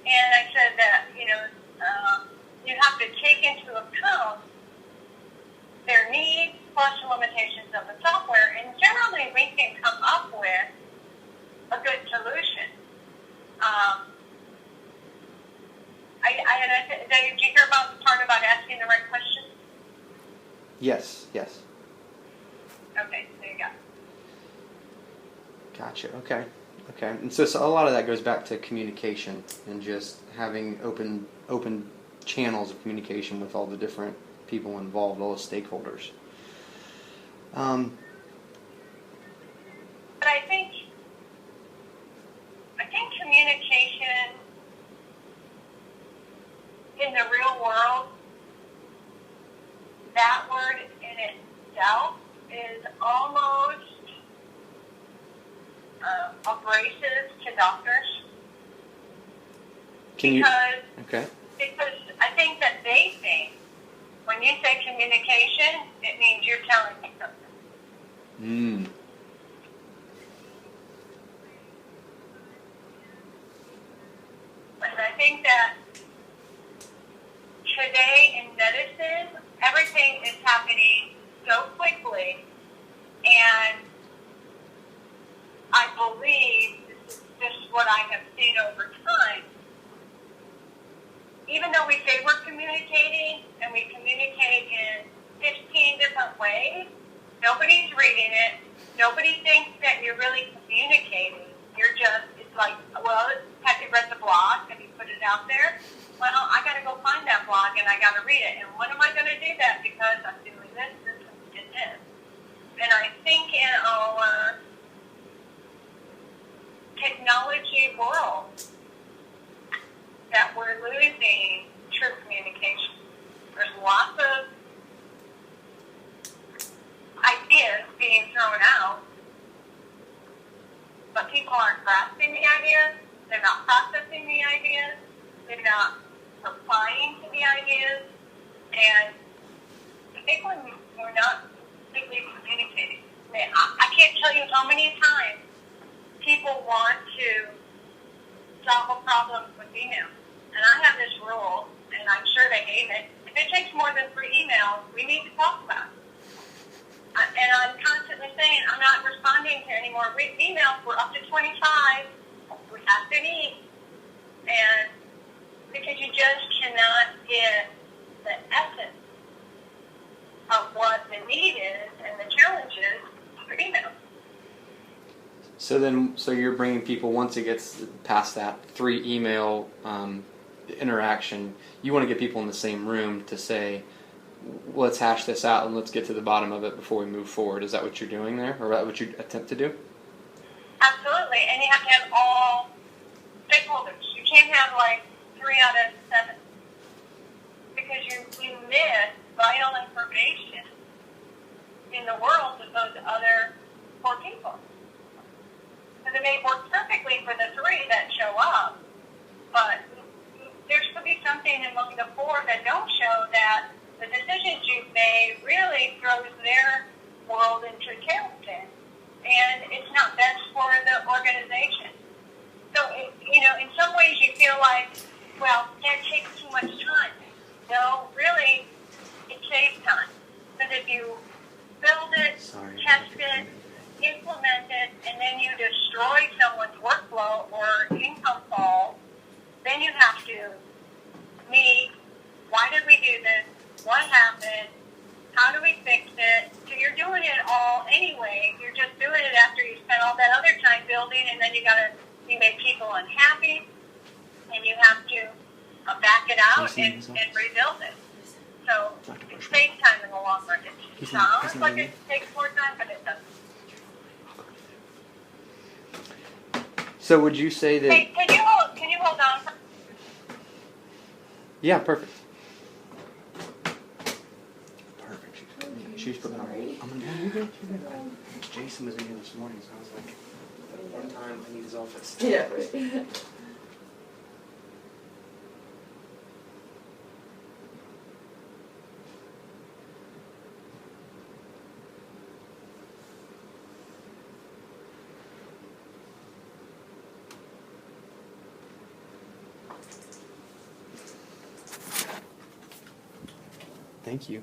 And I said that, you have to take into account their needs plus the limitations of the software, and generally we can come up with a good solution. Did you hear about the part about asking the right questions? Yes. Okay, there you go. Gotcha. Okay. And so a lot of that goes back to communication and just having open channels of communication with all the different people involved, all the stakeholders. But I think communication in the real world, that word in itself is almost abrasive to doctors. Because I think that they think when you say communication, it means you're telling me something. And I think that today in medicine, everything is happening so quickly, and I believe this is just what I have seen over time. Even though we say we're communicating, and we communicate in 15 different ways, nobody's reading it. Nobody thinks that you're really communicating. It's like, well, have you read the blog? Have you put it out there? Well, I got to go find that blog, and I got to read it. And when am I going to do that? Because I'm doing this, and this. And I think in our technology world that we're losing true communication. There's lots of ideas being thrown out, but people aren't grasping the ideas. They're not processing the ideas. They're not replying to the ideas. And I think we're not completely communicating. I can't tell you how many times people want to solve a problem with email. And I have this rule, and I'm sure they hate it. If it takes more than 3 emails, we need to talk about it. And I'm constantly saying, I'm not responding to any more emails. We're up to 25. We have to meet. And because you just cannot get the essence of what the need is and the challenge is for email. So you're bringing people, once it gets past that 3 email interaction, you want to get people in the same room to say, let's hash this out and let's get to the bottom of it before we move forward. Is that what you're doing there, or what you attempt to do? Absolutely, and you have to have all stakeholders. You can't have like 3 out of 7 because you miss vital information in the world of those other 4 people. Because it may work perfectly for the 3 that show up, but there should be something among the 4 that don't show that the decisions you've made really throws their world into a tailspin, and it's not best for the organization. So, in some ways you feel like, well, that takes too much time. No, really, it saves time. Because if you build it, test it, implement it, and then you destroy someone's workflow or income falls, then you have to meet, why did we do this? What happened? How do we fix it? So you're doing it all anyway. You're just doing it after you spent all that other time building, and then you make people unhappy, and you have to back it out and rebuild it. So it saves time in the long run. It sounds like it takes more time, but it doesn't. So would you say that... Hey, can you hold on for... Yeah, perfect. She's putting on. I'm gonna do it. Jason was in here this morning, so I was like, one time I need his office. Yeah, right. Thank you.